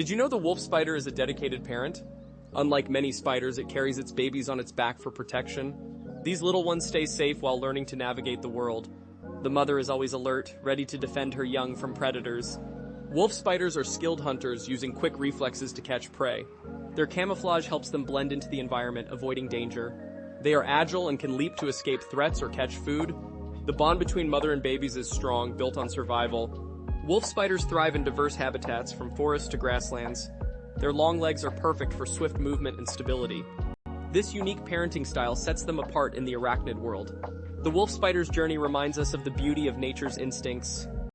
Did you know the wolf spider is a dedicated parent? Unlike many spiders, it carries its babies on its back for protection. These little ones stay safe while learning to navigate the world. The mother is always alert, ready to defend her young from predators. Wolf spiders are skilled hunters using quick reflexes to catch prey. Their camouflage helps them blend into the environment, avoiding danger. They are agile and can leap to escape threats or catch food. The bond between mother and babies is strong, built on survival. Wolf spiders thrive in diverse habitats, from forests to grasslands. Their long legs are perfect for swift movement and stability. This unique parenting style sets them apart in the arachnid world. The wolf spider's journey reminds us of the beauty of nature's instincts.